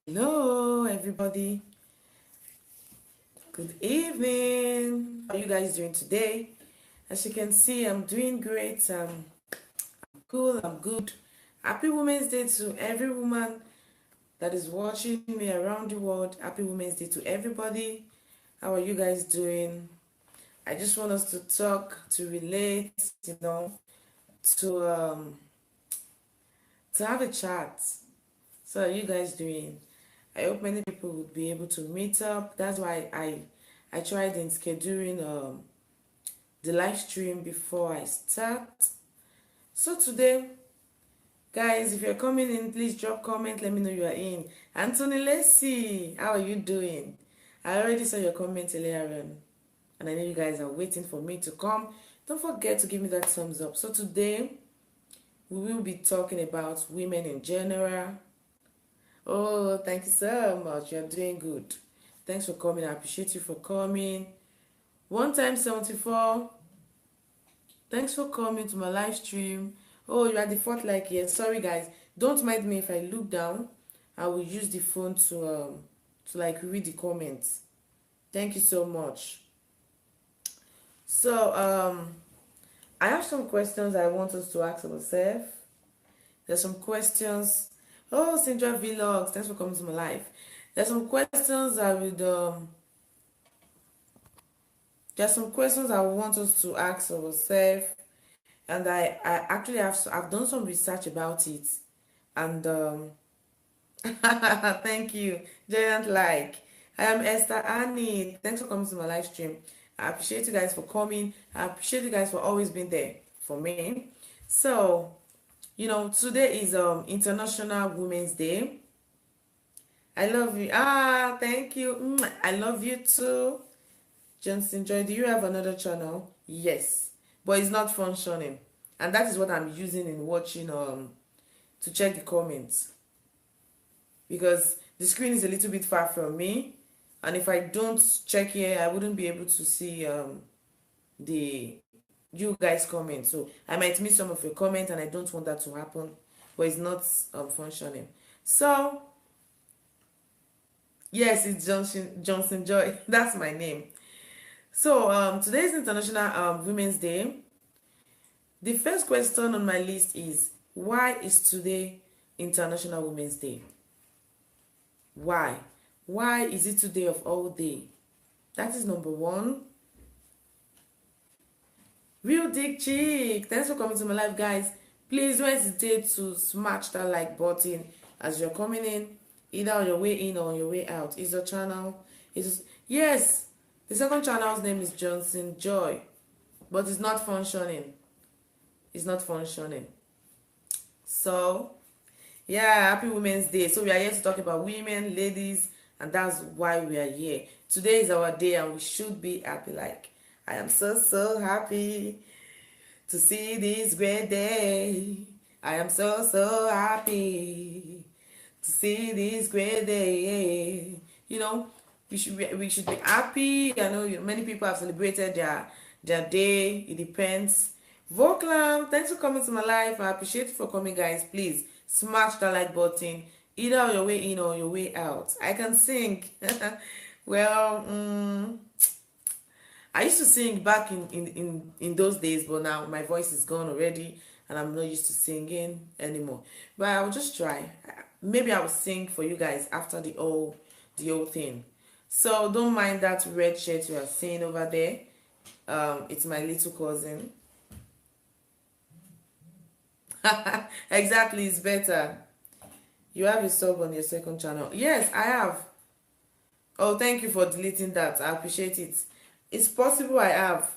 Hello, everybody. Good evening. How are you guys doing today? As you can see, I'm doing great. I'm cool. I'm good. Happy Women's Day to every woman that is watching me around the world. Happy Women's Day to everybody. How are you guys doing? I just want us to talk, to relate, to to have a chat. So, how are you guys doing? I hope many people would be able to meet up. That's why I tried in scheduling the live stream before I start. So today, guys, if you're coming in, please drop comment. Let me know you are in. Anthony Lacey, how are you doing? I already saw your comment earlier on, and I know you guys are waiting for me to come. Don't forget to give me that thumbs up. So today, we will be talking about women in general. Oh, thank you so much. You're doing good. Thanks for coming. I appreciate you for coming. One time 74. Thanks for coming to my live stream. Oh, you are the fourth like here. Sorry guys. Don't mind me if I look down. I will use the phone to like read the comments. Thank you so much. So I have some questions I want us to ask ourselves. There's some questions. Oh, Sandra Vlogs, thanks for coming to my live. There's some questions I would there's some questions I want us to ask ourselves, and I actually I've done some research about it, and thank you, Giant Like. I am Esther Annie. Thanks for coming to my live stream. I appreciate you guys for coming. I appreciate you guys for always being there for me. So, today is International Women's Day. I love you. Ah, thank you. I love you too. Johnson Joy, do you have another channel? Yes, but it's not functioning, and that is what I'm using in watching to check the comments, because the screen is a little bit far from me, and if I don't check here, I wouldn't be able to see the you guys comment. So I might miss some of your comment, and I don't want that to happen, but it's not functioning. So yes, it's Johnson Joy. That's my name. So today is International Women's Day. The first question on my list is, why is today International Women's Day? Why? Why is it today of all day? That is number one. Real Dick Chick, thanks for coming to my live, guys. Please don't hesitate to smash that like button as you're coming in, either on your way in or on your way out. Is your channel? Yes, the second channel's name is Johnson Joy, but it's not functioning. It's not functioning. So yeah, happy Women's Day. So we are here to talk about women, ladies, and that's why we are here. Today is our day, and we should be happy. Like, I am so happy to see this great day. I am so happy to see this great day. We should be happy. I know many people have celebrated their day. It depends. Voclam, thanks for coming to my life. I appreciate you for coming, guys. Please smash that like button, either on your way in or your way out. I can sing. Well, I used to sing back in those days, but now my voice is gone already, and I'm not used to singing anymore. But I'll just try. Maybe I'll sing for you guys after the whole thing. So don't mind that red shirt you are seeing over there. It's my little cousin. Exactly, it's better. You have a sub on your second channel. Yes, I have. Oh, thank you for deleting that. I appreciate it. It's possible I have.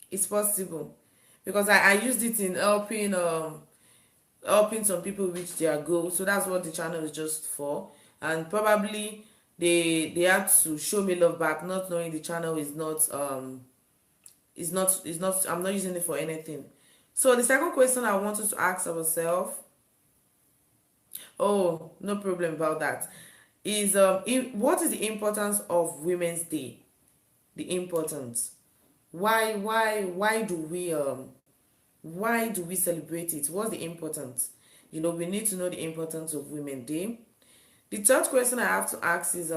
It's possible. Because I used it in helping some people reach their goal. So that's what the channel is just for. And probably they had to show me love back, not knowing the channel is not I'm not using it for anything. So the second question I want us to ask ourselves, oh, no problem about that, is what is the importance of Women's Day? The importance. Why do we celebrate it? What's the importance? We need to know the importance of Women's Day. The third question I have to ask is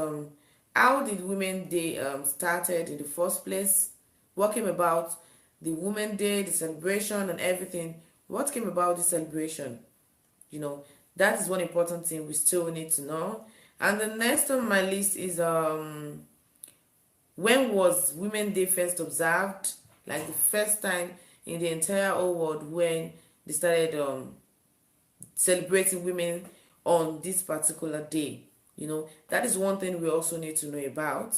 how did Women Day started in the first place? What came about the Women Day, the celebration and everything? What came about the celebration? You know, that is one important thing we still need to know. And the next on my list is when was Women Day first observed? Like the first time in the entire whole world when they started celebrating women on this particular day. You know, that is one thing we also need to know about.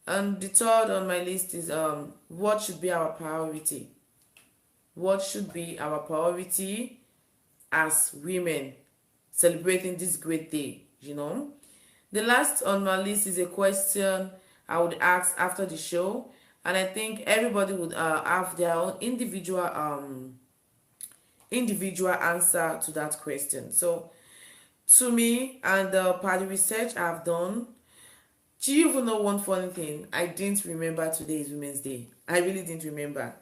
And the third on my list is what should be our priority? What should be our priority as women celebrating this great day, you know? The last on my list is a question I would ask after the show, and I think everybody would have their own individual answer to that question. So to me and part of the research I've done, do you even know one funny thing? I didn't remember today is Women's Day. I really didn't remember.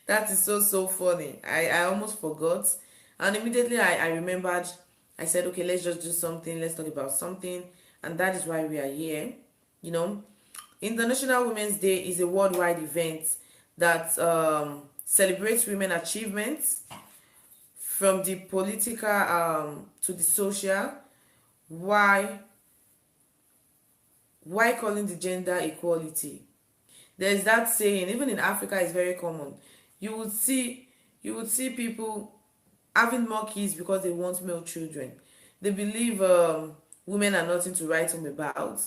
That is so funny. I almost forgot. And immediately I remembered. I said, okay, let's just do something. Let's talk about something. And that is why we are here. You know, International Women's Day is a worldwide event that celebrates women achievements from the political to the social. Why calling the gender equality? There's that saying, even in Africa, it's very common. You would see people having more kids because they want male children. They believe women are nothing to write home about.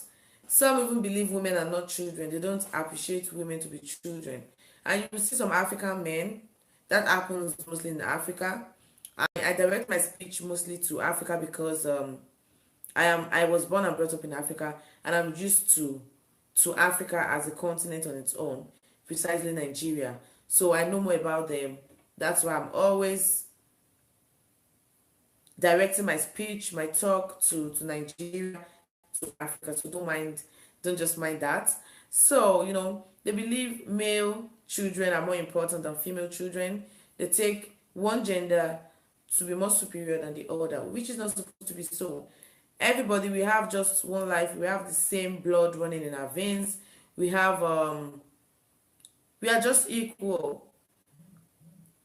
Some even believe women are not children. They don't appreciate women to be children. And you see some African men, that happens mostly in Africa. I direct my speech mostly to Africa because I was born and brought up in Africa, and I'm used to Africa as a continent on its own, precisely Nigeria. So I know more about them. That's why I'm always directing my speech, my talk to Nigeria, to Africa. So don't just mind that. So, they believe male children are more important than female children. They take one gender to be more superior than the other, which is not supposed to be so. Everybody, we have just one life. We have the same blood running in our veins. We are just equal.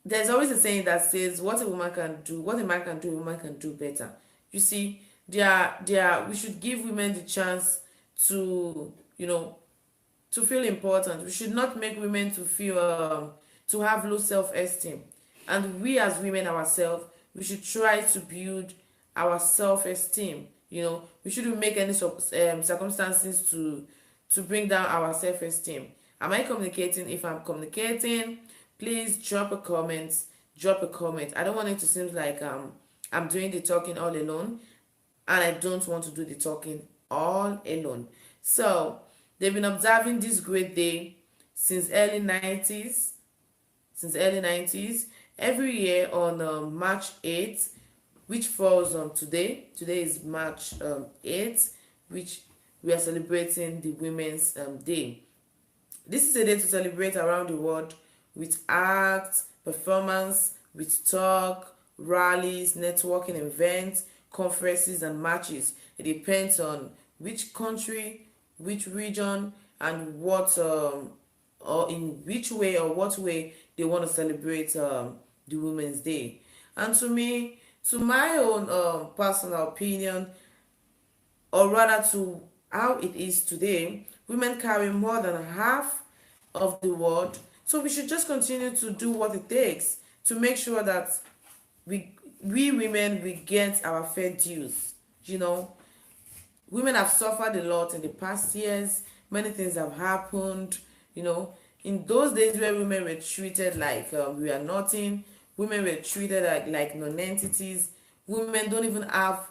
There's always a saying that says, what a woman can do, what a man can do, a woman can do better. You see, we should give women the chance to, to feel important. We should not make women to feel to have low self-esteem. And we as women ourselves, we should try to build our self-esteem. We shouldn't make any circumstances to bring down our self-esteem. Am I communicating? If I'm communicating, please drop a comment. I don't want it to seem like I'm doing the talking all alone, and I don't want to do the talking all alone. So they've been observing this great day since early 90s. Every year on March 8th, which falls on today. Today is March 8th, which we are celebrating the Women's Day. This is a day to celebrate around the world with art, performance, with talk, rallies, networking events, conferences, and matches. It depends on which country, which region, and what or in which way or what way they want to celebrate the Women's Day. And to my own personal opinion, or rather to how it is today, women carry more than half of the world. So we should just continue to do what it takes to make sure that we women, we get our fair dues. Women have suffered a lot in the past years. Many things have happened. In those days where women were treated like we are nothing, women were treated like non-entities. Women are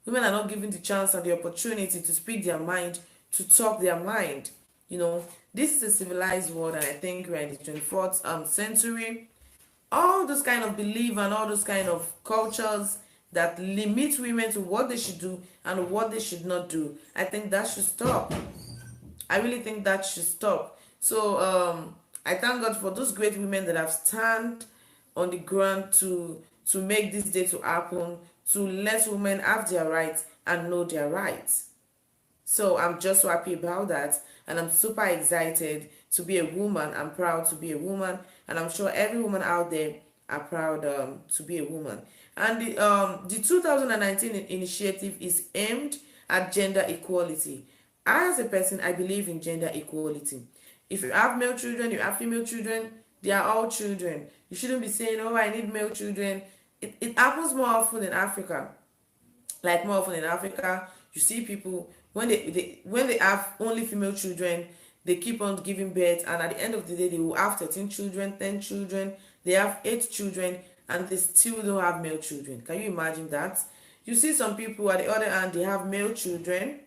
not given the chance and the opportunity to speak their mind, to talk their mind. This is a civilized world, and I think we're in the 24th century. All those kind of belief and all those kind of cultures that limit women to what they should do and what they should not do, I think that should stop. I really think that should stop. So I thank God for those great women that have stand on the ground to make this day to happen, to let women have their rights, and know their rights. So I'm just so happy about that, and I'm super excited to be a woman. I'm proud to be a woman, and I'm sure every woman out there are proud to be a woman. And the 2019 initiative is aimed at gender equality. As a person, I believe in gender equality. If you have male children, you have female children, they are all children. You shouldn't be saying, "Oh, I need male children." It happens more often in Africa. Like more often in Africa, you see people when when they have only female children, they keep on giving birth, and at the end of the day, they will have 13 children, 10 children, they have 8 children, and they still don't have male children. Can you imagine that? You see some people at the other hand, they have male children,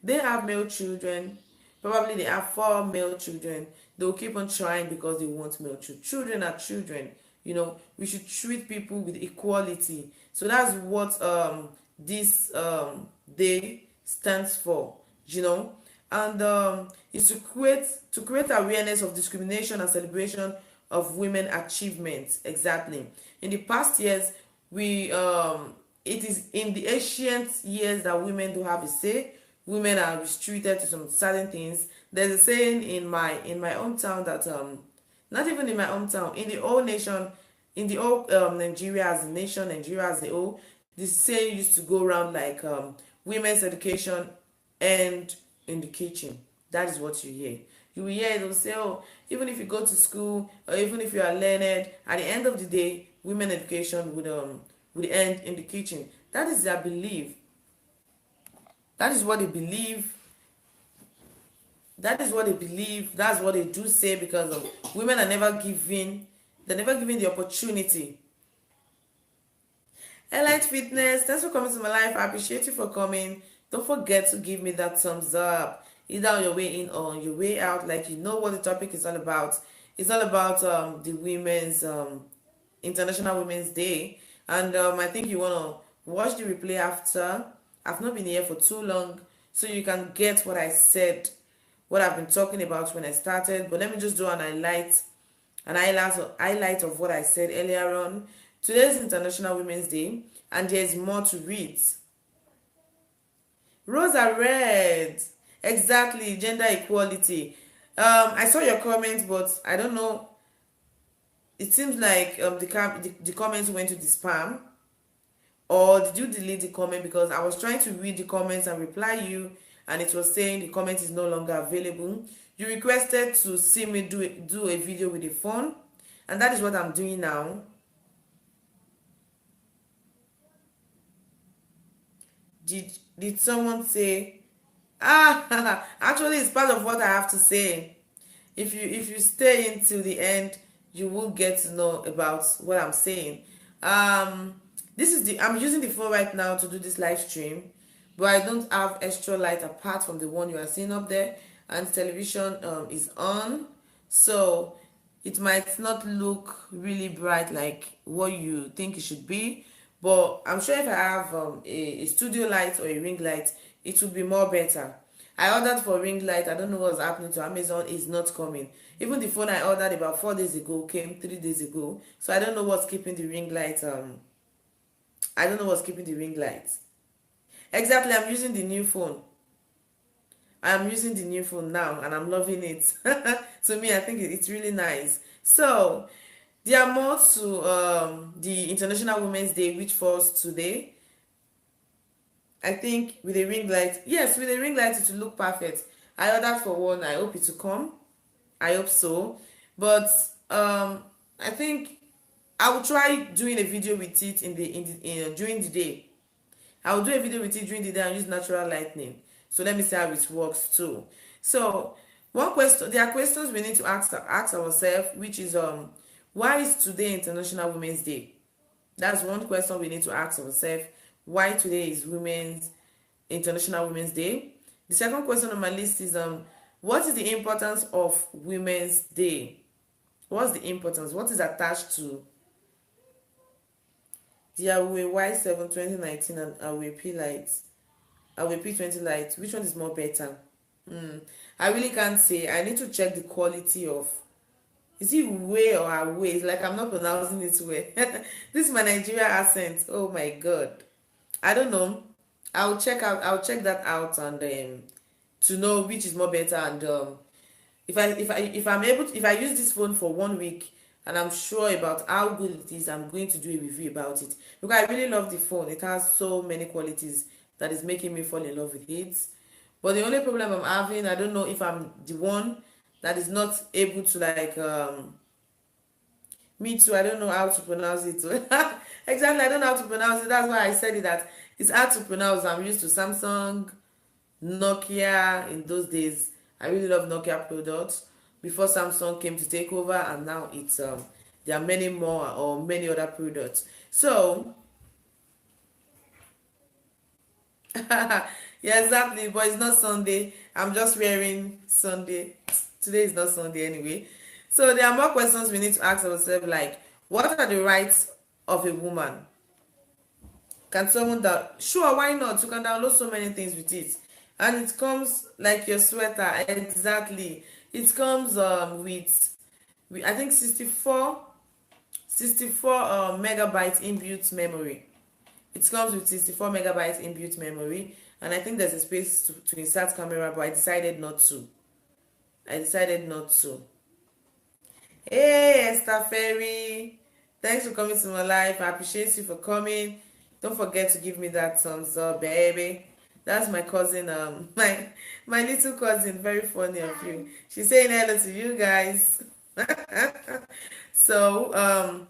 they have male children, probably they have 4 male children. They'll keep on trying because they want male children. Children are children. We should treat people with equality. So that's what this day stands for, and is to create awareness of discrimination and celebration of women achievements. Exactly. In the past years, we it is in the ancient years that women do have a say. Women are restricted to some certain things. There's a saying in my hometown that not even in my hometown, in the whole nation, in the whole Nigeria as a nation, Nigeria as a whole, this saying used to go around like women's education and in the kitchen. That is what you hear. You will hear they'll say, "Oh, even if you go to school or even if you are learned, at the end of the day, women education would end in the kitchen." That is their belief. That is what they believe. That is what they believe. That's what they do say, because women are never given. They're never given the opportunity. Elite Fitness, thanks for coming to my life. I appreciate you for coming. Don't forget to give me that thumbs up, either on your way in or on your way out. Like, you know what the topic is all about. It's all about the women's International Women's Day, and I think you want to watch the replay after. I've not been here for too long, so you can get what I said, what I've been talking about when I started. But let me just do an highlight of what I said earlier on. Today is International Women's Day, and there's more to read. Rose are red. Exactly, gender equality. I saw your comments, but I don't know. It seems like the comments went to the spam. Or did you delete the comment? Because I was trying to read the comments and reply you, and it was saying the comment is no longer available. You requested to see me do a video with a phone, and that is what I'm doing now. Did someone say? Actually, it's part of what I have to say. If you stay until the end, you will get to know about what I'm saying. I'm using the phone right now to do this live stream, but I don't have extra light apart from the one you are seeing up there, and the television is on, so it might not look really bright like what you think it should be. But I'm sure if I have a studio light or a ring light, it would be more better. I ordered for ring light. I don't know what's happening to Amazon. It's not coming. Even the phone I ordered about 4 days ago came 3 days ago. So I don't know what's keeping the ring light. I don't know what's keeping the ring light. Exactly, I'm using the new phone. I'm using the new phone now, and I'm loving it. To me, I think it's really nice. So there are more to the International Women's Day, which falls today. I think with a ring light, yes, with a ring light it will look perfect. I ordered for one. I hope it will come. I hope so. But I think I will try doing a video with it during the day. I will do a video with it during the day and use natural lighting. So let me see how it works too. So one question, there are questions we need to ask ourselves, which is why is today International Women's Day? That's one question we need to ask ourselves. Why today is International Women's Day? The second question on my list is what is the importance of Women's Day? What's the importance? What is attached to the Away Y7 2019 and Away P lights? Away P20 lights. Which one is more better? I really can't say. I need to check the quality of. Is it way or away? It's like I'm not pronouncing it well. This is my Nigeria accent. Oh my god. I don't know. I'll check that out, and to know which is more better. And if I'm able to, if I use this phone for 1 week and I'm sure about how good it is, I'm going to do a review about it, because I really love the phone. It has so many qualities that is making me fall in love with it. But the only problem I'm having, I don't know if I'm the one that is not able to, like, me too, I don't know how to pronounce it. Exactly, I don't know how to pronounce it. That's why I said it, that it's hard to pronounce. I'm used to Samsung, Nokia in those days. I really love Nokia products before Samsung came to take over, and now it's there are many more, or many other products. So yeah, exactly. But it's not Sunday. I'm just wearing Sunday. Today is not Sunday anyway. So there are more questions we need to ask ourselves, like, what are the rights of a woman? Can someone that, sure, why not? You can download so many things with it. And it comes like your sweater, exactly. It comes with I think 64 megabytes inbuilt memory. It comes with 64 megabytes inbuilt memory, and I think there's a space to insert camera, but I decided not to. I decided not to. Hey, Esther Ferry, thanks for coming to my life. I appreciate you for coming. Don't forget to give me that thumbs up, baby. That's my cousin, my little cousin. Very funny of you. She's saying hello to you guys. So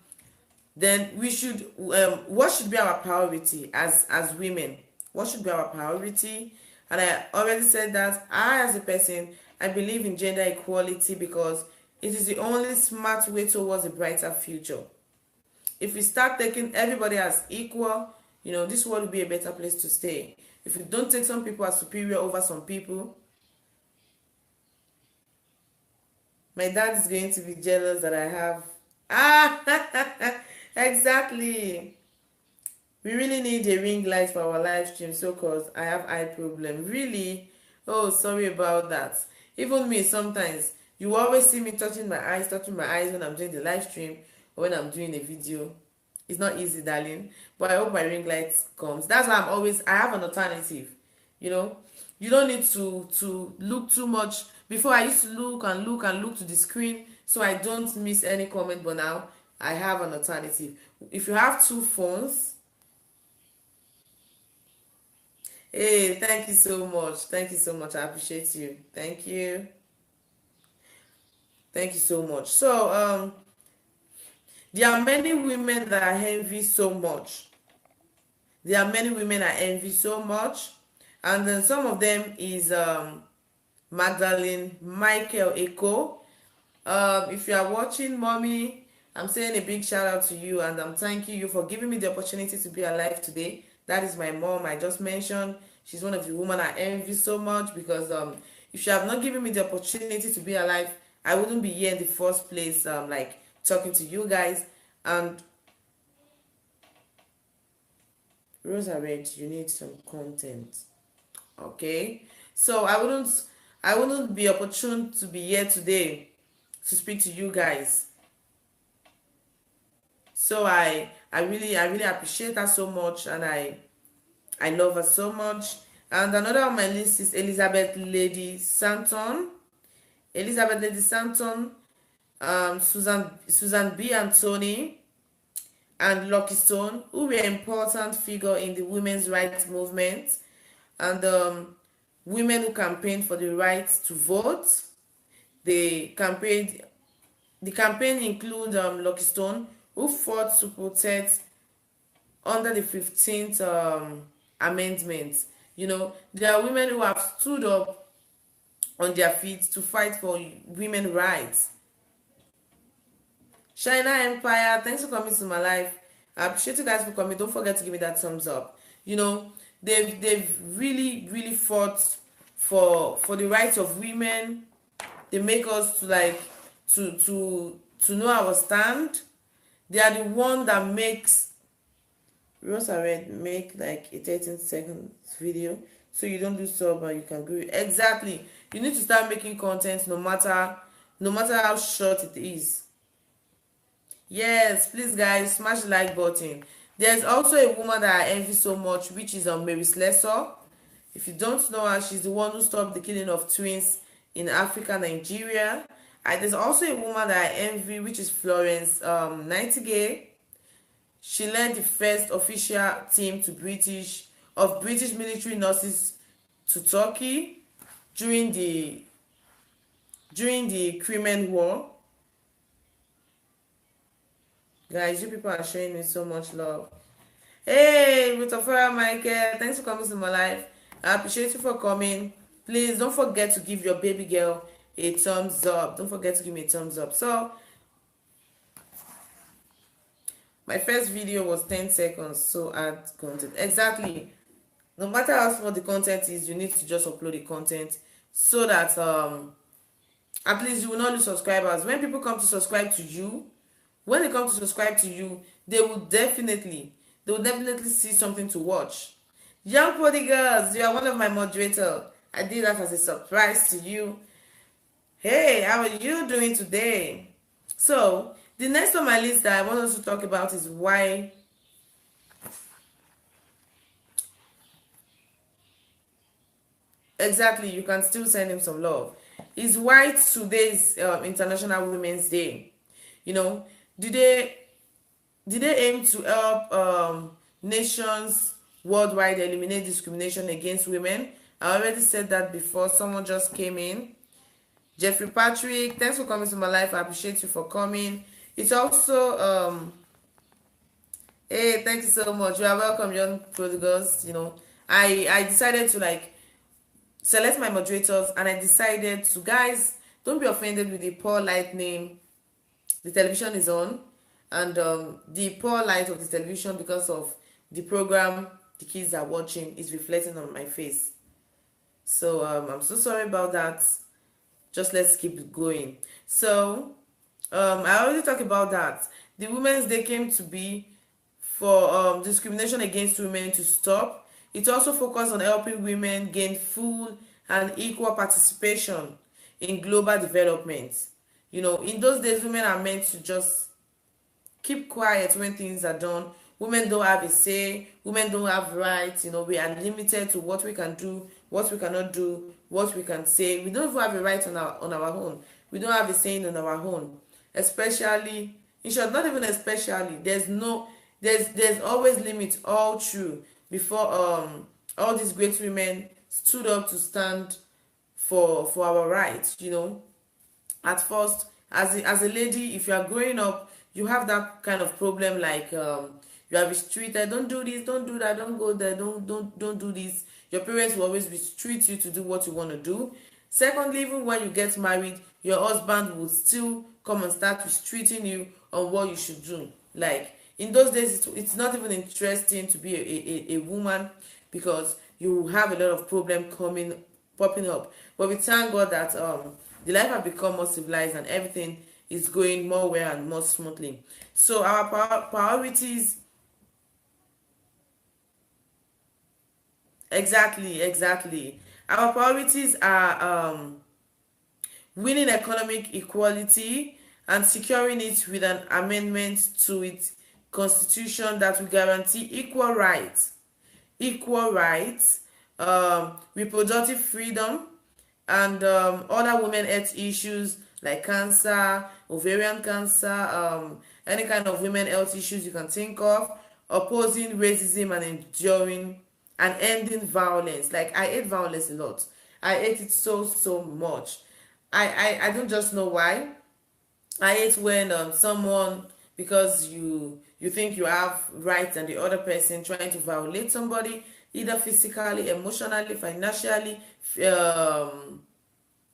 then we should, what should be our priority as women? What should be our priority? And I already said that I, as a person, I believe in gender equality, because it is the only smart way towards a brighter future. If we start taking everybody as equal, this world will be a better place to stay. If we don't take some people as superior over some people, my dad is going to be jealous that I have. Exactly. We really need a ring light for our live stream, so cause I have eye problem. Really? Oh, sorry about that. Even me, sometimes you always see me touching my eyes when I'm doing the live stream or when I'm doing a video. It's not easy, darling, but I hope my ring light comes. That's why I have an alternative. You don't need to look too much. Before, I used to look and look and look to the screen so I don't miss any comment, but now I have an alternative. If you have two phones, hey, thank you so much. Thank you so much. I appreciate you. Thank you. Thank you so much. So there are many women that I envy so much. There are many women I envy so much, and then some of them is Magdalene Michael Eko. If you are watching, mommy, I'm saying a big shout out to you, and I'm thanking you for giving me the opportunity to be alive today. That is my mom I just mentioned. She's one of the women I envy so much, because if she have not given me the opportunity to be alive, I wouldn't be here in the first place, like talking to you guys. And Rosa Red, you need some content. Okay, so I wouldn't be opportune to be here today to speak to you guys. So I really appreciate her so much, and I love her so much. And another on my list is Elizabeth Lady Santon. Elizabeth Lady Santon, Susan B. Anthony, and Lucky Stone, who were important figure in the women's rights movement, and women who campaigned for the right to vote. The campaign include Lucky Stone, who fought to protect under the 15th amendment. There are women who have stood up on their feet to fight for women's rights. China Empire, thanks for coming to my life. I appreciate you guys for coming. Don't forget to give me that thumbs up. They've really fought for the rights of women. They make us to know our stand. They are the one that makes Rosa Red make like a 13-second video, so you don't do sub and you can go. Exactly. You need to start making content no matter how short it is. Yes, please guys, smash the like button. There's also a woman that I envy so much, which is Mary Slessor. If you don't know her, she's the one who stopped the killing of twins in Africa, Nigeria. And there's also a woman that I envy, which is Florence Nightingale. She led the first official team to British military nurses to Turkey during the Crimean War. Guys, you people are showing me so much love. Hey, Rutofera Michael, thanks for coming to my life. I appreciate you for coming. Please don't forget to give your baby girl a thumbs up. Don't forget to give me a thumbs up. So, my first video was 10 seconds, so add content. Exactly. No matter how small the content is, you need to just upload the content so that at least you will not lose subscribers. When people come to subscribe to you, when they come to subscribe to you, they will definitely see something to watch. Young Prodigals, you are one of my moderators. I did that as a surprise to you. Hey, how are you doing today? So, the next on my list that I want us to talk about is why exactly you can still send him some love. Is why today's International Women's Day. You know, did they aim to help nations worldwide eliminate discrimination against women? I already said that before. Someone just came in. Jeffrey Patrick, thanks for coming to my life. I appreciate you for coming. It's also hey, thank you so much. You are welcome, young prodigals. You know, I decided to like select my moderators, and I decided to, guys, don't be offended with the poor light name. The television is on, and the poor light of the television, because of the program the kids are watching, is reflecting on my face. So I'm so sorry about that. Just let's keep it going. So I already talked about that. The Women's Day came to be for discrimination against women to stop. It also focused on helping women gain full and equal participation in global development. You know, in those days, women are meant to just keep quiet when things are done. Women don't have a say. Women don't have rights. You know, we are limited to what we can do, what we cannot do, what we can say. We don't even have a right on our own. We don't have a saying on our own. Especially, in short, not even especially. There's always limits all through before all these great women stood up to stand for our rights. You know, at first, as a lady, if you are growing up, you have that kind of problem, like you are restricted. Don't do this, don't do that, don't go there, don't do this. Your parents will always restrict you to do what you want to do. Secondly, even when you get married, your husband will still come and start restricting you on what you should do. Like in those days, it's not even interesting to be a woman, because you have a lot of problem popping up. But we thank God that the life has become more civilized and everything is going more well and more smoothly. So our priorities, exactly. Our priorities are winning economic equality and securing it with an amendment to its constitution that will guarantee equal rights, reproductive freedom, and other women health issues like cancer, ovarian cancer, any kind of women health issues you can think of, opposing racism and enduring and ending violence. Like I hate violence a lot. I hate it so much. I don't just know why. I hate when someone, because you think you have rights and the other person trying to violate somebody, either physically, emotionally, financially,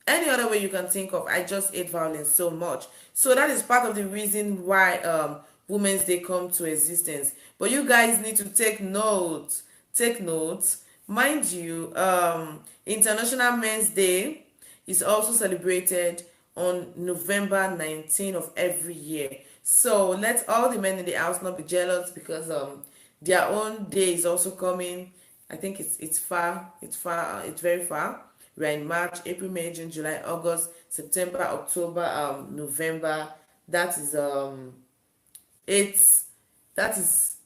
any other way you can think of. I just hate violence so much. So that is part of the reason why Women's Day come to existence. But you guys need to take notes. Mind you, International Men's Day is also celebrated on November 19 of every year. So let all the men in the house not be jealous, because their own day is also coming. I think it's very far. We're in March, April, May, June, July, August, September, October, November. That is it's that is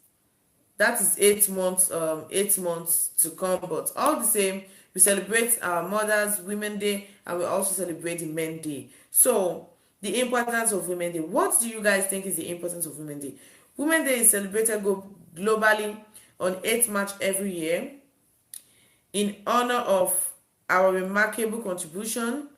that is 8 months, 8 months to come. But all the same, we celebrate our mothers, Women Day, and we also celebrate the Men Day. So the importance of Women Day. What do you guys think is the importance of Women Day? Women Day is celebrated globally on 8th March every year in honor of our remarkable contribution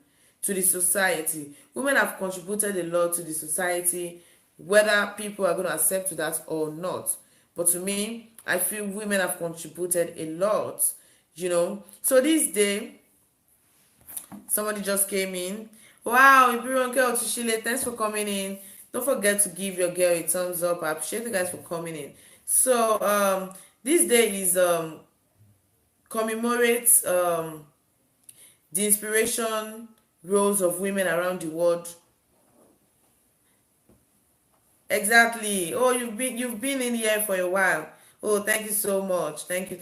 to the society. Women have contributed a lot to the society, whether people are going to accept that or not. But to me, I feel women have contributed a lot, you know. So this day, somebody just came in. Wow, Ibironke Otushile, thanks for coming in. Don't forget to give your girl a thumbs up. I appreciate you guys for coming in. So this day is commemorates the inspiration roles of women around the world. Exactly. Oh, you've been in here for a while. Oh, thank you so much. Thank you.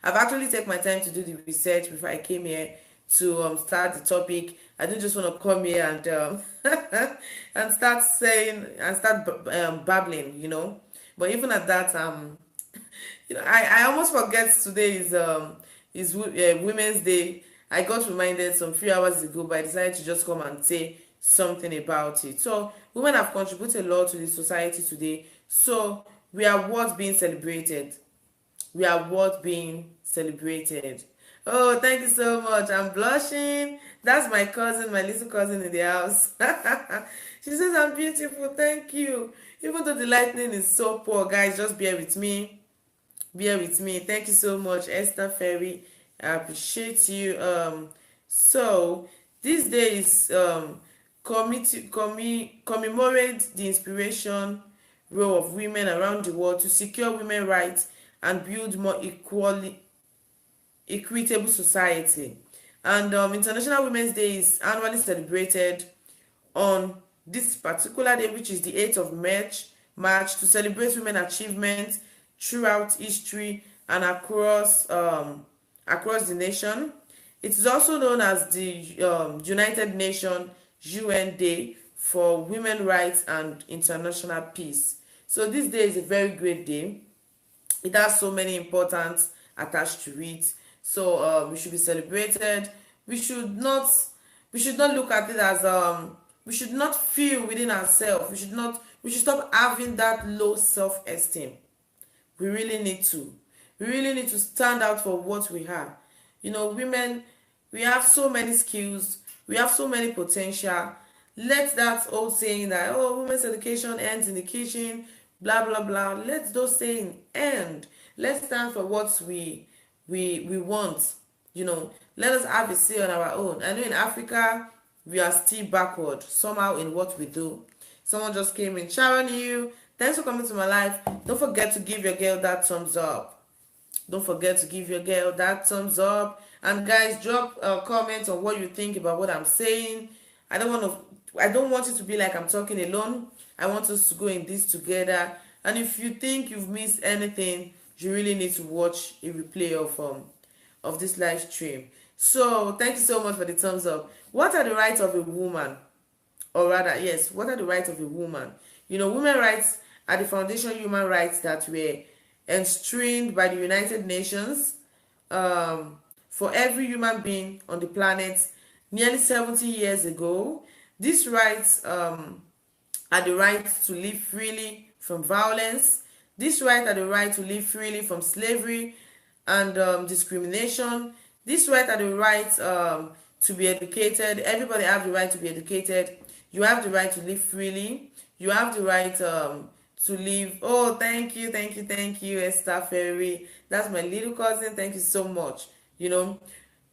I've actually taken my time to do the research before I came here to start the topic. I didn't just want to come here and and start saying and start babbling, you know. But even at that, you know, I almost forget today is Women's Day. I got reminded some few hours ago, but I decided to just come and say something about it. So women have contributed a lot to the society today. So we are worth being celebrated. We are worth being celebrated. Oh, thank you so much. I'm blushing. That's my cousin, my little cousin in the house. She says I'm beautiful. Thank you. Even though the lightning is so poor, guys, just bear with me. Bear with me. Thank you so much, Esther Ferry. I appreciate you. So this day is commemorate the inspiration role of women around the world to secure women's rights and build more equitable society. And International Women's Day is annually celebrated on this particular day, which is the 8th of March, to celebrate women's achievements throughout history and across the nation. It is also known as the United Nations UN Day for Women's Rights and International Peace. So this day is a very great day. It has so many importance attached to it. So we should be celebrated. We should not look at it as we should not feel within ourselves. We should stop having that low self-esteem. We really need to stand out for what we are. You know, women, we have so many skills, we have so many potential. Let that old saying that, oh, women's education ends in the kitchen, blah blah blah, let those saying end. Let's stand for what we want. You know, let us have a say on our own. I know in Africa we are still backward somehow in what we do. Someone just came in. Sharon, you, thanks for coming to my life. Don't forget to give your girl that thumbs up. Don't forget to give your girl that thumbs up. And guys, drop a comment on what you think about what I'm saying. I don't want it to be like I'm talking alone. I want us to go in this together. And if you think you've missed anything, you really need to watch a replay of this live stream. So thank you so much for the thumbs up. What are the rights of a woman? Or rather, yes, what are the rights of a woman? You know, women's rights are the foundational human rights that were enshrined by the United Nations for every human being on the planet nearly 70 years ago. These rights are the right to live freely from violence. These rights are the right to live freely from slavery and discrimination. These rights are the right to be educated. Everybody have the right to be educated. You have the right to live freely. You have the right to live. Oh, thank you, Esther Ferry. That's my little cousin. Thank you so much. You know,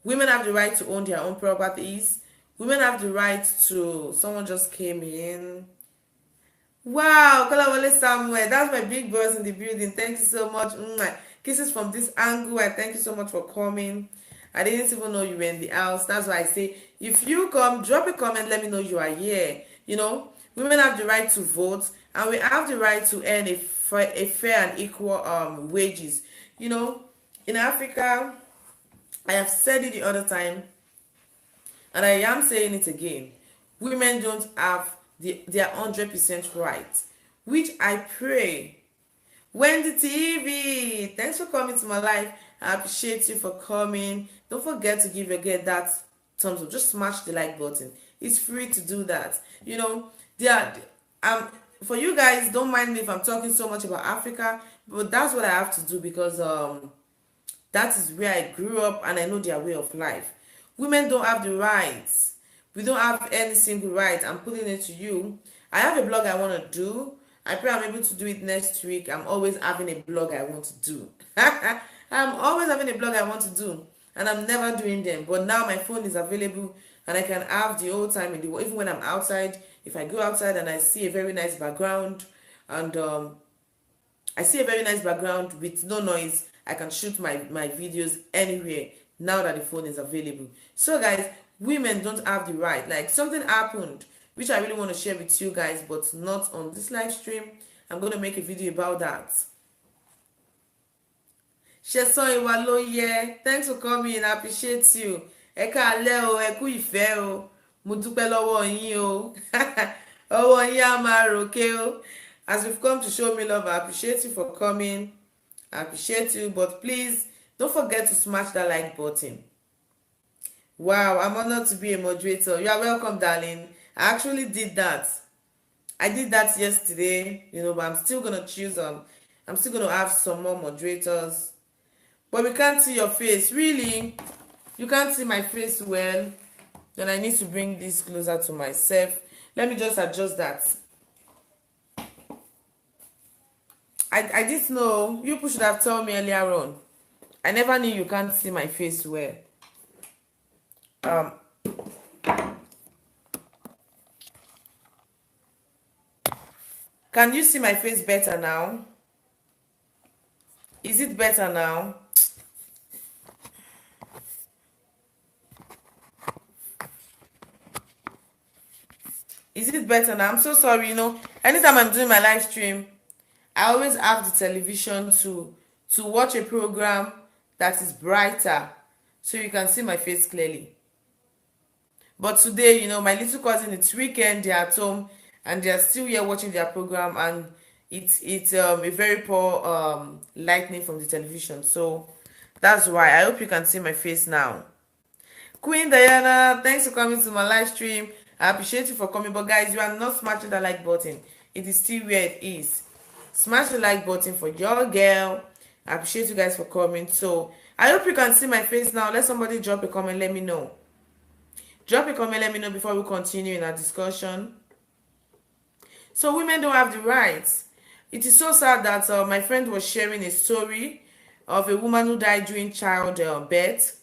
women have the right to own their own properties. Women have the right to. Someone just came in. Wow, Kolawole Samuel. That's my big boss in the building. Thank you so much. Kisses from this angle. I thank you so much for coming. I didn't even know you were in the house. That's why I say, if you come, drop a comment, let me know you are here. You know, women have the right to vote, and we have the right to earn a fair and equal wages. You know, in Africa, I have said it the other time, and I am saying it again. Women don't have their 100% right, which I pray Wendy TV, thanks for coming to my life. I appreciate you for coming. Don't forget to give your girl that thumbs up. Just smash the like button. It's free to do that. There, for you guys, don't mind me if I'm talking so much about Africa, but that's what I have to do because that is where I grew up and I know their way of life. Women don't have the rights. We don't have any single right. I'm putting it to you. I have a blog I want to do. I pray I'm able to do it next week. I'm always having a blog I want to do. I'm always having a blog I want to do. And I'm never doing them. But now my phone is available and I can have the whole time in the world. Even when I'm outside, if I go outside and I see a very nice background and I see a very nice background with no noise, I can shoot my videos anywhere now that the phone is available. So guys, women don't have the right. Like something happened which I really want to share with you guys, but not on this live stream. I'm going to make a video about that. Sheson Iwaloye, thanks for coming. I appreciate you. Ẹ káalẹ́ o, ẹ kú ìfẹ́ o. Mo dúpẹ́ lọ́wọ́ yín o. Ọwọ́ yín á máa ròkè o. As you've come to show me love, I appreciate you for coming. I appreciate you, but please don't forget to smash that like button. Wow, I'm honored to be a moderator. You are welcome, darling. I actually did that. I did that yesterday, but I'm still gonna choose I'm still gonna have some more moderators. But we can't see your face. Really? You can't see my face well? Then I need to bring this closer to myself. Let me just adjust that. I didn't know. You should have told me earlier on. I never knew you can't see my face well. Can you see my face better now? Is it better now? Is it better now? I'm so sorry, anytime I'm doing my live stream, I always have the television to watch a program that is brighter so you can see my face clearly. But today, my little cousin, it's weekend, they're at home and they're still here watching their program, and it's a very poor lighting from the television. So that's why. I hope you can see my face now. Queen Diana, thanks for coming to my live stream. I appreciate you for coming, but guys, you are not smashing that like button. It is still where it is. Smash the like button for your girl. I appreciate you guys for coming. So I hope you can see my face now. Let somebody drop a comment, let me know. Drop a comment, let me know before we continue in our discussion. So women don't have the rights. It is so sad that my friend was sharing a story of a woman who died during childbirth.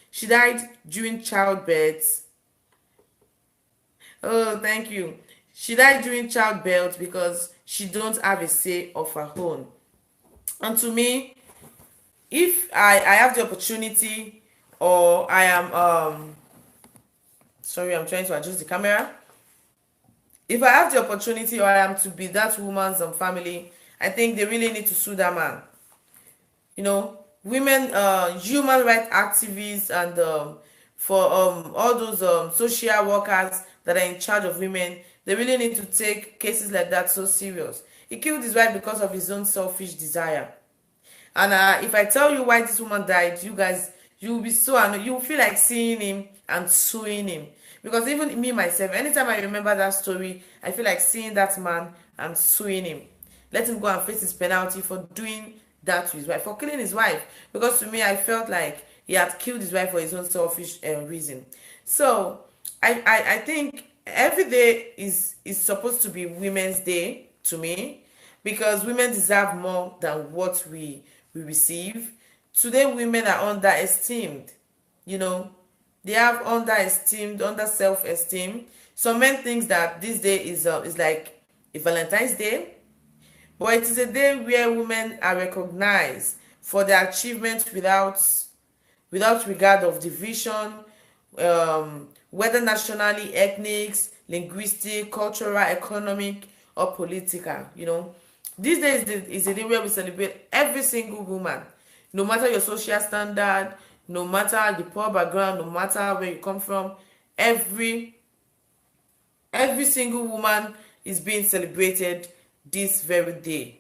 She died during childbirth. Oh, thank you. She died during childbirth because she don't have a say of her own. And to me, if I have the opportunity, or I am sorry, I'm trying to adjust the camera. If I have the opportunity, or I am to be that woman's family, I think they really need to sue that man. Women, human rights activists, and for all those social workers that are in charge of women, they really need to take cases like that so serious. He killed his wife because of his own selfish desire. And if I tell you why this woman died, you guys, you will be so annoyed. You will feel like seeing him and suing him. Because even me, myself, anytime I remember that story, I feel like seeing that man and suing him. Let him go and face his penalty for doing that to his wife, for killing his wife. Because to me, I felt like he had killed his wife for his own selfish reason. So I think every day is supposed to be Women's Day to me, because women deserve more than what we receive. Today, women are underestimated. They have under self-esteem. Some men think that this day is like a Valentine's Day, but it is a day where women are recognized for their achievements without regard of division, whether nationally, ethnic, linguistic, cultural, economic, or political. This day is a day where we celebrate every single woman, no matter your social standard, no matter the poor background, no matter where you come from. Every single woman is being celebrated this very day.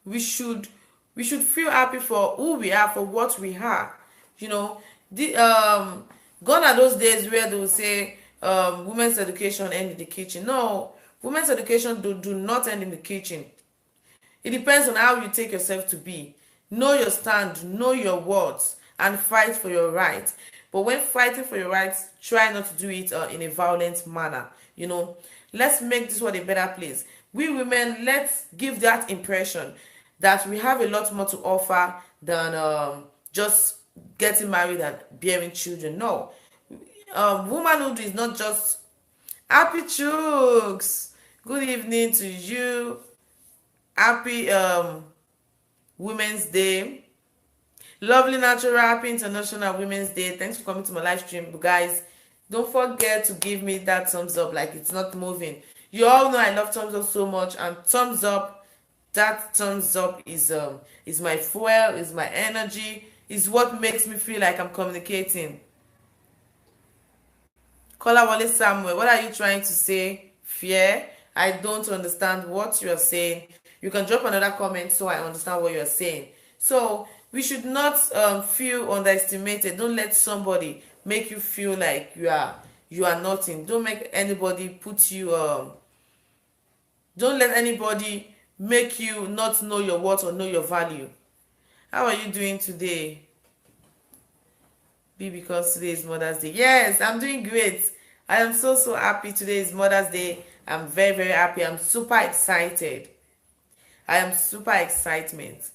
we should feel happy for who we are, for what we are. You know, the gone are those days where they will say women's education end in the kitchen. No, women's education do not end in the kitchen. It depends on how you take yourself to be. Know your stand, know your words, and fight for your rights. But when fighting for your rights, try not to do it in a violent manner. You know, let's make this world a better place. We women, let's give that impression that we have a lot more to offer than just getting married and bearing children. No, womanhood is not just happy chooks. Good evening to you. Happy Women's Day. Lovely natural, happy International Women's Day. Thanks for coming to my live stream, guys. Don't forget to give me that thumbs up, like it's not moving. You all know I love thumbs up so much, and thumbs up, that thumbs up is my fuel, is my energy, is what makes me feel like I'm communicating. Kolawole Samuel, what are you trying to say? Fear? I don't understand what you are saying. You can drop another comment so I understand what you are saying. So we should not feel underestimated. Don't let somebody make you feel like you are nothing. Don't make anybody put you don't let anybody make you not know your worth or know your value. How are you doing today? Because today is Mother's Day. Yes, I'm doing great. I am so happy. Today is Mother's Day. I'm very happy. I'm super excited. I am super excitement.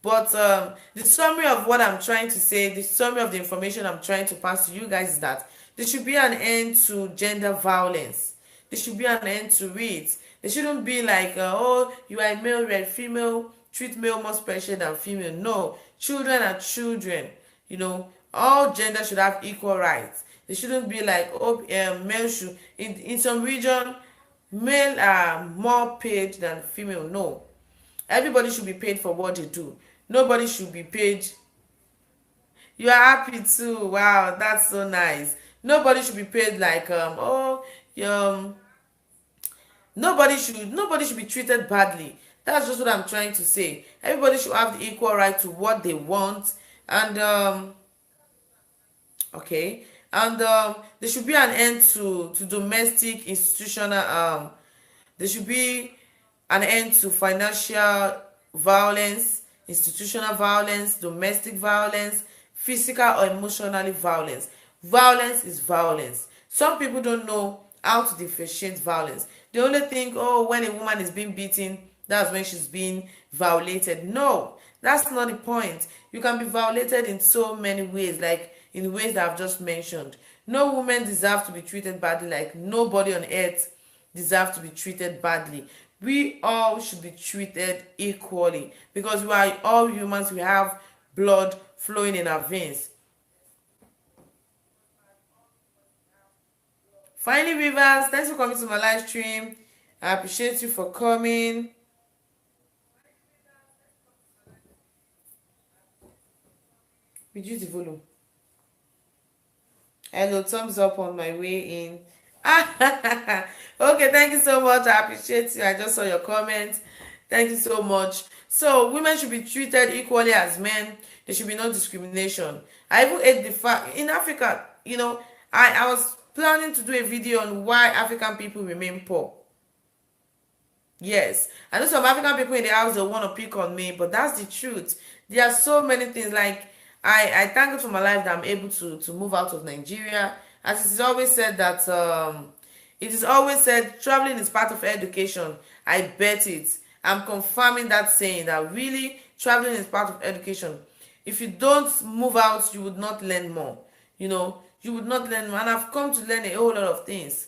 But the summary of what I'm trying to say, the summary of the information I'm trying to pass to you guys is that there should be an end to gender violence. There should be an end to it. There shouldn't be like, oh, you are a male, you are female, treat male more special than female. No, children are children. You know, all gender should have equal rights. There shouldn't be like, oh, male should, in some region, male are more paid than female. No. Everybody should be paid for what they do. Nobody should be paid. You are happy too. Wow, that's so nice. Nobody should be paid like nobody should be treated badly. That's just what I'm trying to say. Everybody should have the equal right to what they want, and okay, and there should be an end to domestic institutional there should be an end to financial violence, institutional violence, domestic violence, physical or emotionally violence. Violence is violence. Some people don't know how to differentiate violence. They only think, oh, when a woman is being beaten, that's when she's being violated. No, that's not the point. You can be violated in so many ways, like in ways that I've just mentioned. No woman deserves to be treated badly, like nobody on earth deserves to be treated badly. We all should be treated equally because we are all humans. We have blood flowing in our veins. Finally, Rivers, thanks for coming to my live stream. I appreciate you for coming. Reduce the volume. Hello, thumbs up on my way in. Okay, thank you so much. I appreciate you. I just saw your comment. Thank you so much. So women should be treated equally as men. There should be no discrimination. I even hate the fact in Africa, you know, I was planning to do a video on why African people remain poor. Yes, I know some African people in the house they want to pick on me, but that's the truth. There are so many things. Like I thank God for my life that I'm able to move out of Nigeria. As it is always said that it is always said traveling is part of education. I bet it. I'm confirming that saying that really traveling is part of education. If you don't move out, you would not learn more. You know, you would not learn more. And I've come to learn a whole lot of things.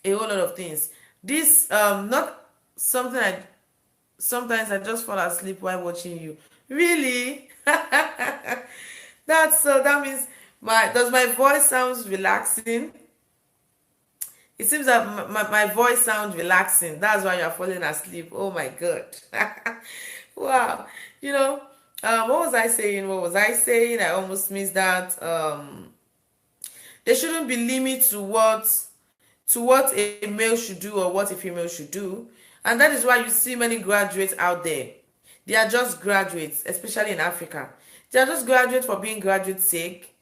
A whole lot of things. This not something I sometimes I just fall asleep while watching you. Really? That's so that means my voice sounds relaxing? It seems that my voice sounds relaxing. That's why you're falling asleep. Oh my god. Wow. You know, what was I saying? I almost missed that. There shouldn't be limit to what a male should do or what a female should do. And that is why you see many graduates out there. They are just graduates, especially in Africa. They are just graduates for being graduate sake.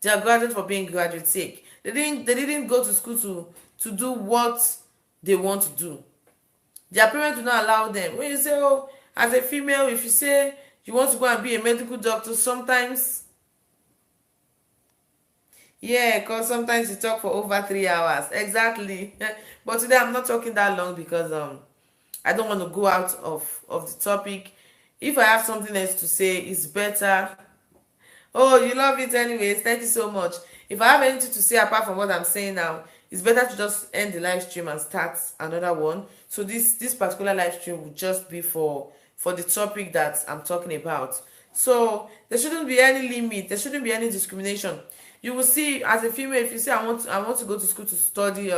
They are graduates for being graduate sake. They didn't go to school to do what they want to do. Their parents do not allow them. When you say, oh, as a female, if you say you want to go and be a medical doctor, sometimes, yeah, because sometimes you talk for over 3 hours. Exactly. But today I'm not talking that long because I don't want to go out of the topic. If I have something else to say, it's better. Oh, you love it anyways. Thank you so much. If I have anything to say apart from what I'm saying now, it's better to just end the live stream and start another one. So this particular live stream will just be for the topic that I'm talking about. So there shouldn't be any limit. There shouldn't be any discrimination. You will see, as a female, if you say I want to go to school to study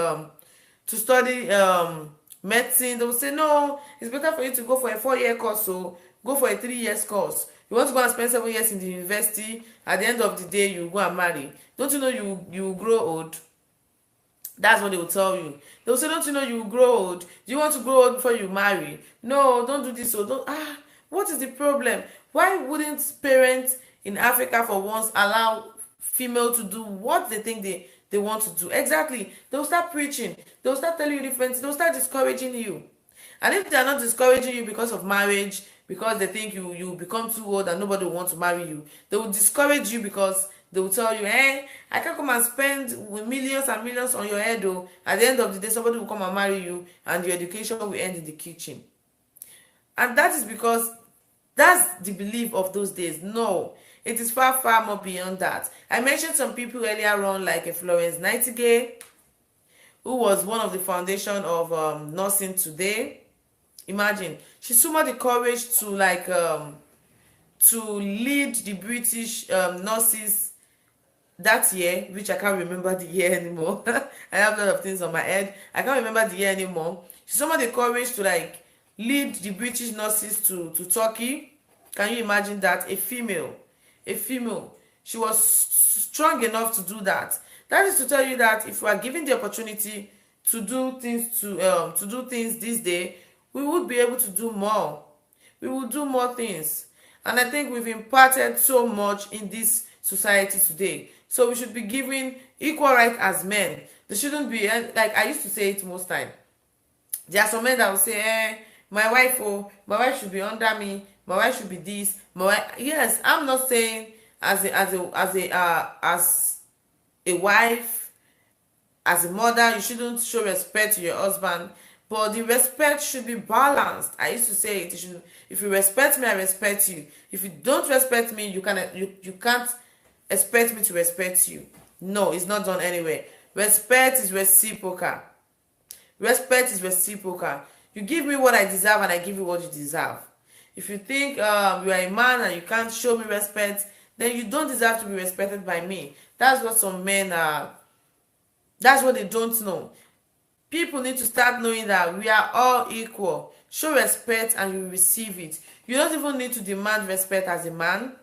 medicine, they will say no, it's better for you to go for a 4-year course, so go for a 3 years course. You want to go and spend 7 years in the university, at the end of the day you go and marry. Don't you know you will grow old? That's what they will tell you. They will say, don't you know you will grow old? Do you want to grow old before you marry? No, don't do this. So don't. What is the problem? Why wouldn't parents in Africa for once allow female to do what they think they want to do? Exactly. They will start preaching. They will start telling you different. They will start discouraging you. And if they are not discouraging you because of marriage, because they think you become too old and nobody will want to marry you, they will discourage you because they will tell you, I can't come and spend millions and millions on your head, though. At the end of the day, somebody will come and marry you and your education will end in the kitchen. And that is because that's the belief of those days. No, it is far, far more beyond that. I mentioned some people earlier on, like a Florence Nightingale, who was one of the foundation of nursing today. Imagine, she summoned the courage to lead the British nurses that year, which I can't remember the year anymore. I have a lot of things on my head. I can't remember the year anymore. She summoned the courage to lead the British nurses to Turkey. Can you imagine that? A female. She was strong enough to do that. That is to tell you that if we are given the opportunity to do things this day, we would be able to do more. We will do more things. And I think we've imparted so much in this society today. So we should be given equal right as men. There shouldn't be, like I used to say it most time. There are some men that will say, my wife should be under me. My wife should be this. Yes, I'm not saying as a wife, as a mother, you shouldn't show respect to your husband, but the respect should be balanced. I used to say it. If you respect me, I respect you. If you don't respect me, you can't expect me to respect you. No, it's not done anywhere. Respect is reciprocal. Respect is reciprocal. You give me what I deserve and I give you what you deserve. If you think you are a man and you can't show me respect, then you don't deserve to be respected by me. That's what some men are. That's what they don't know. People need to start knowing that we are all equal. Show respect and you receive it. You don't even need to demand respect as a man.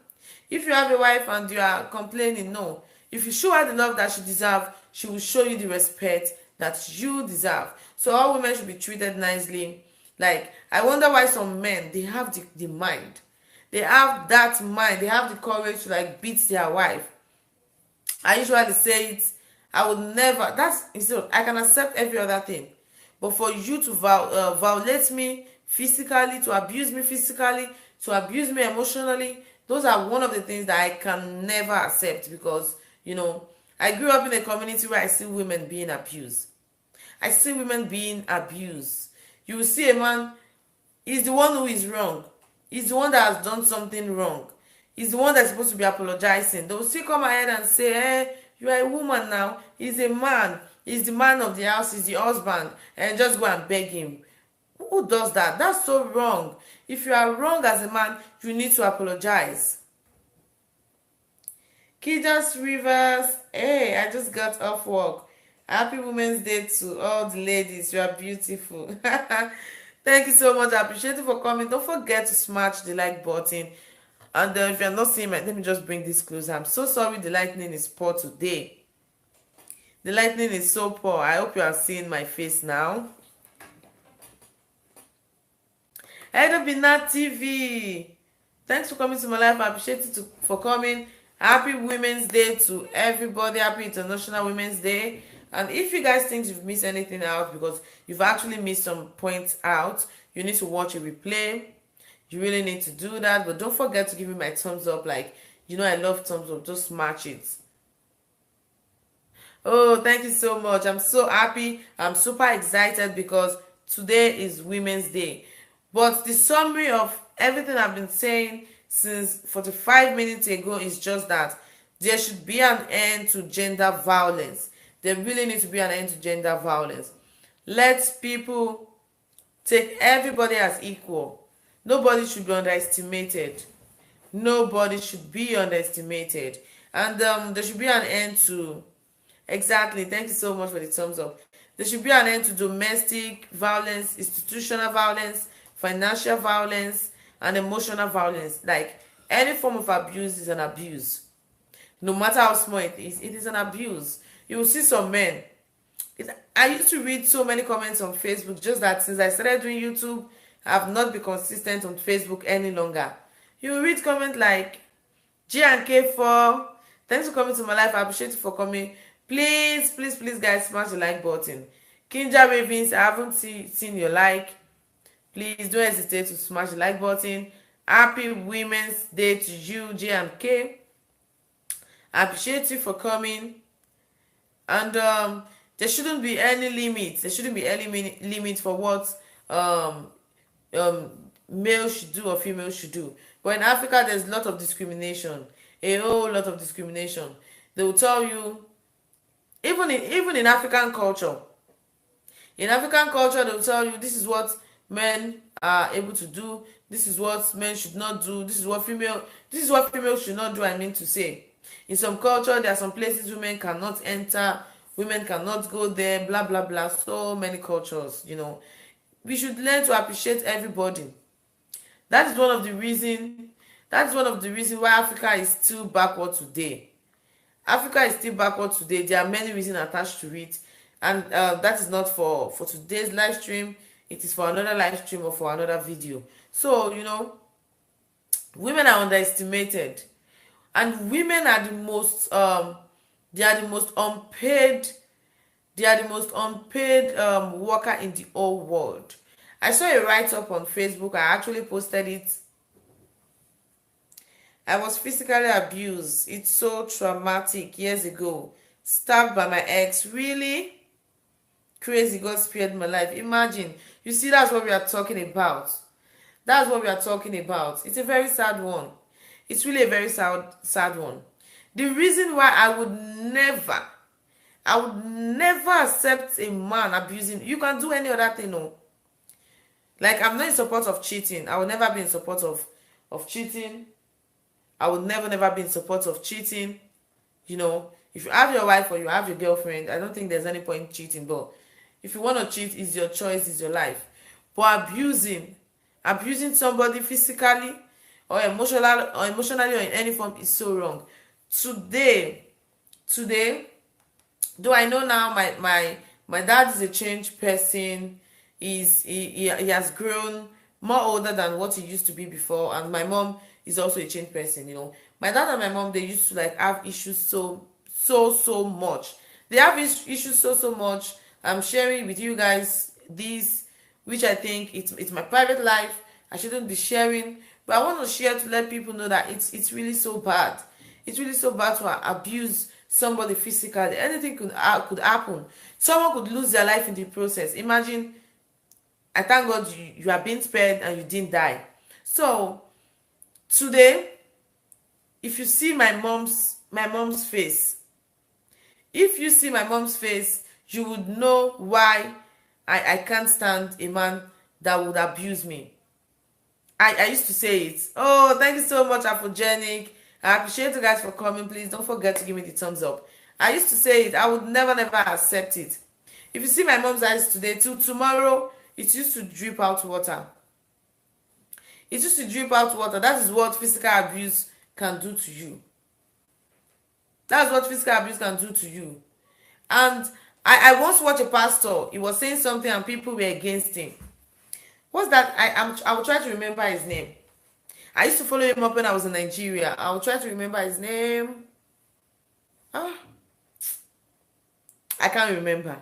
If you have a wife and you are complaining, no. If you show her the love that she deserves, she will show you the respect that you deserve. So all women should be treated nicely. Like, I wonder why some men, they have the mind. They have that mind. They have the courage to beat their wife. I usually say it. I would never. I can accept every other thing, but for you to violate me physically, to abuse me physically, to abuse me emotionally, those are one of the things that I can never accept because I grew up in a community where I see women being abused. I see women being abused. You will see a man. He's the one who is wrong. He's the one that has done something wrong. He's the one that's supposed to be apologizing. They will still come ahead and say, you are a woman now. He's a man. He's the man of the house. He's the husband. And just go and beg him. Who does that? That's so wrong. If you are wrong as a man, you need to apologize. Kidas Rivers. Hey, I just got off work. Happy Women's Day to all the ladies. You are beautiful. Thank you so much. I appreciate you for coming. Don't forget to smash the like button. And if you're not seeing let me just bring this closer. I'm so sorry the lightning is poor today. The lightning is so poor. I hope you are seeing my face now. Edobina TV. Thanks for coming to my life. I appreciate you for coming. Happy Women's Day to everybody. Happy International Women's Day. And if you guys think you've missed anything out, because you've actually missed some points out, you need to watch a replay. You really need to do that. But don't forget to give me my thumbs up. Like, you know I love thumbs up. Just smash it. Oh, thank you so much. I'm so happy. I'm super excited because today is Women's Day. But the summary of everything I've been saying since 45 minutes ago is just that there should be an end to gender violence. There really needs to be an end to gender violence. Let people take everybody as equal. Nobody should be underestimated. Nobody should be underestimated. And there should be an end to... Exactly. Thank you so much for the thumbs up. There should be an end to domestic violence, institutional violence, financial violence, and emotional violence. Like, any form of abuse is an abuse. No matter how small it is an abuse. You will see some men. I used to read so many comments on Facebook, just that since I started doing YouTube, I have not been consistent on Facebook any longer. You will read comments like, G and K for, thanks for coming to my life. I appreciate you for coming. Please, please, please, guys, smash the like button. Kinja Ravens, I haven't seen your like. Please don't hesitate to smash the like button. Happy Women's Day to you, J and K. I appreciate you for coming. And there shouldn't be any limits. There shouldn't be any limit for what male should do or female should do. But in Africa, there's a lot of discrimination. A whole lot of discrimination. They will tell you, even in African culture, they will tell you this is what men are able to do, this is what men should not do, this is what female should not do. I mean to say, in some culture, there are some places women cannot enter, women cannot go there, blah blah blah. So many cultures, we should learn to appreciate everybody. That is one of the reasons why Africa is still backward today. Africa is still backward today. There are many reasons attached to it. And that is not for today's live stream. It is for another live stream or for another video. So, women are underestimated. And women are the most, they are the most unpaid worker in the whole world. I saw a write-up on Facebook. I actually posted it. I was physically abused. It's so traumatic. Years ago. Stabbed by my ex. Really? Crazy. God spared my life. Imagine. You see, that's what we are talking about. That's what we are talking about. It's a very sad one. It's really a very sad one. The reason why I would never accept a man abusing. You can do any other thing, no. Like, I'm not in support of cheating. I will never be in support of cheating. I would never be in support of cheating. If you have your wife or you have your girlfriend, I don't think there's any point in cheating. But if you want to cheat, it's your choice, it's your life. But abusing somebody physically or emotionally or in any form is so wrong. Today, though I know now my dad is a changed person. He has grown more older than what he used to be before, and my mom is also a changed person. My dad and my mom, they used to have issues so much. They have issues so much. I'm sharing with you guys this, which I think it's my private life. I shouldn't be sharing, but I want to share to let people know that it's really so bad. It's really so bad to abuse somebody physically. Anything could happen. Someone could lose their life in the process. Imagine, I thank God you are being spared and you didn't die. So today, if you see my mom's face, you would know why I can't stand a man that would abuse me. I used to say it. Oh, thank you so much, Apogenic. I appreciate you guys for coming. Please don't forget to give me the thumbs up. I used to say it. I would never accept it. If you see my mom's eyes today, till tomorrow, it used to drip out water. It used to drip out water. That is what physical abuse can do to you. That's what physical abuse can do to you. And I once watched a pastor. He was saying something and people were against him. What's that? I will try to remember his name. I used to follow him up when I was in Nigeria. I will try to remember his name. Ah, I can't remember.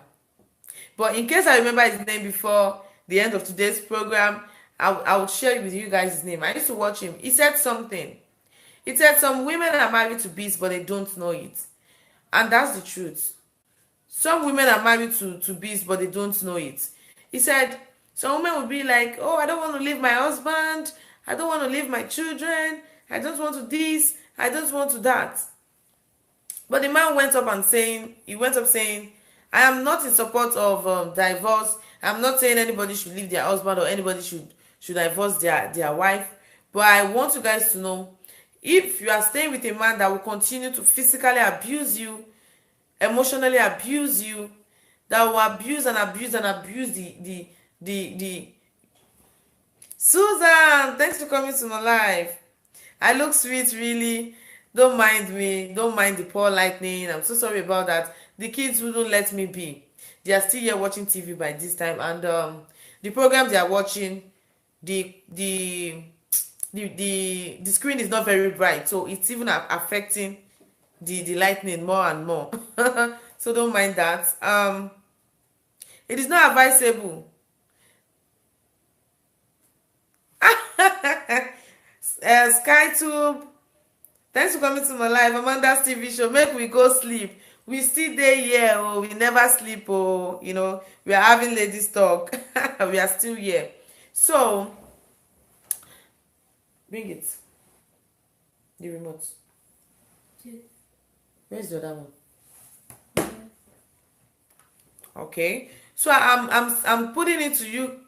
But in case I remember his name before the end of today's program, I will share with you guys his name. I used to watch him. He said something. He said some women are married to beasts, but they don't know it. And that's the truth. Some women are married to beasts, but they don't know it. He said some women would be like, oh, I don't want to leave my husband. I don't want to leave my children. I don't want to this. I don't want to that. But the man went up and saying, I am not in support of divorce. I'm not saying anybody should leave their husband or anybody should divorce their wife. But I want you guys to know, if you are staying with a man that will continue to physically abuse you, emotionally abuse you, that will abuse and abuse and abuse the Susan, thanks for coming to my life. I look sweet, really. Don't mind me. Don't mind the poor lightning. I'm so sorry about that. The kids wouldn't let me be. They are still here watching TV by this time, and the program they are watching, the screen is not very bright, so it's even affecting the lightning more and more. So don't mind that. It is not advisable. SkyTube, thanks for coming to my live. Amanda's TV show, make we go sleep. We still there here, oh, we never sleep, oh, you know, we are having ladies talk. We are still here. So bring it, the remote. Where's the other one? Okay, so I'm putting it to you.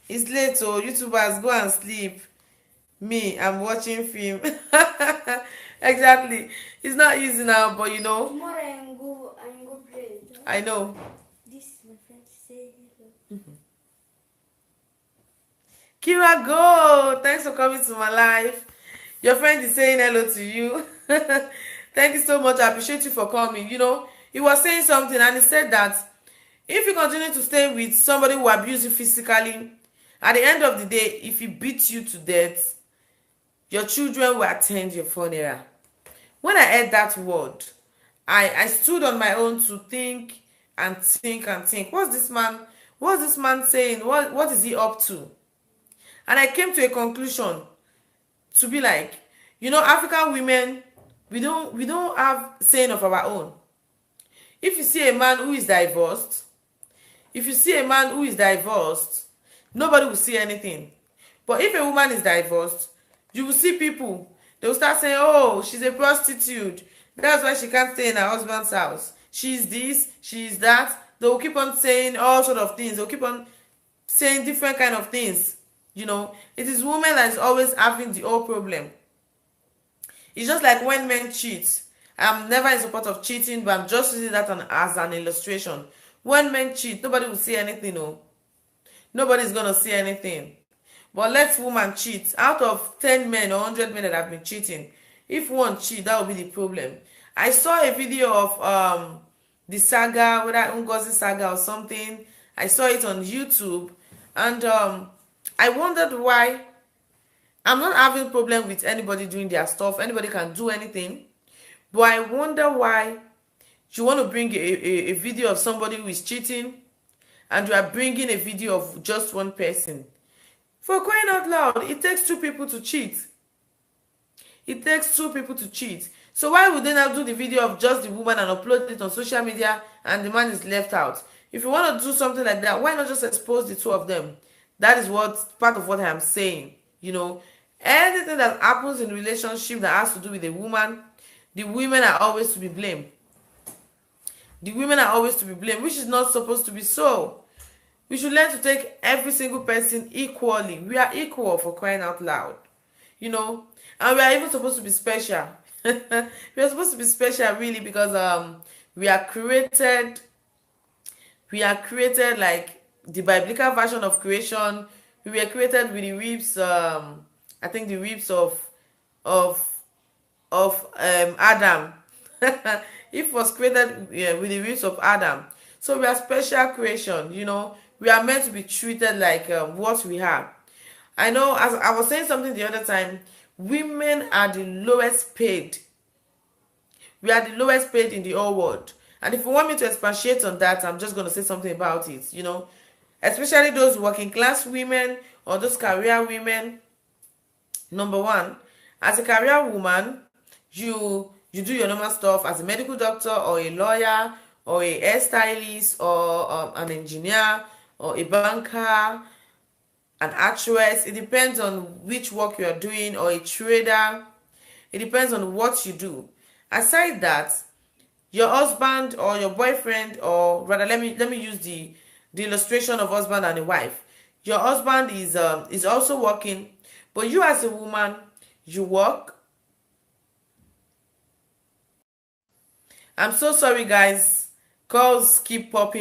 It's late, so YouTubers, go and sleep. Me, I'm watching film. Exactly. It's not easy now, but you know. Tomorrow I go play. I know. This is my friend. Say hello. Kira, go. Thanks for coming to my life. Your friend is saying hello to you. Thank you so much. I appreciate you for coming. You know, he was saying something and he said that if you continue to stay with somebody who abuses you physically, at the end of the day, if he beats you to death, your children will attend your funeral. When I heard that word, I stood on my own to think and think and think. What's this man saying? What is he up to? And I came to a conclusion to be like, you know, African women, we don't have saying of our own. If you see a man who is divorced, nobody will see anything. But if a woman is divorced, you will see people, they will start saying, oh, she's a prostitute. That's why she can't stay in her husband's house. She's this, she's that. They will keep on saying all sort of things. They'll keep on saying different kind of things. You know, it is women that is always having the whole problem. It's just like when men cheat. I'm never in support of cheating, but I'm just using that as an illustration. When men cheat, nobody will see anything, no. Nobody's going to see anything. But let woman cheat. Out of 10 men or 100 men that have been cheating, if one cheat, that will be the problem. I saw a video of the saga, whether Ngozi saga or something. I saw it on YouTube, and I wondered why. I'm not having problem with anybody doing their stuff. Anybody can do anything. But I wonder why you want to bring a video of somebody who is cheating, and you are bringing a video of just one person. For crying out loud, it takes two people to cheat. It takes two people to cheat. So why would they not do the video of just the woman and upload it on social media and the man is left out? If you want to do something like that, why not just expose the two of them? That is part of what I am saying. You know, anything that happens in a relationship that has to do with a woman, the women are always to be blamed. The women are always to be blamed, which is not supposed to be so. We should learn to take every single person equally. We are equal, for crying out loud. You know, and we are even supposed to be special. We are supposed to be special, really, because we are created like the biblical version of creation. We were created with the ribs, I think the ribs of Adam. It was created with the ribs of Adam. So we are special creation, you know. we are meant to be treated like what we are. I know, as I was saying something the other time, women are the lowest paid. We are the lowest paid in the whole world. And if you want me to expatiate on that, I'm just going to say something about it, especially those working class women or those career women. Number one, as a career woman, you do your normal stuff as a medical doctor or a lawyer or a hairstylist or an engineer or a banker, an actress. It depends on which work you are doing, or a trader. It depends on what you do. Aside that, your husband or your boyfriend, or rather, let me use the illustration of husband and a wife. Your husband is also working, but you as a woman, you work. I'm so sorry, guys. Calls keep popping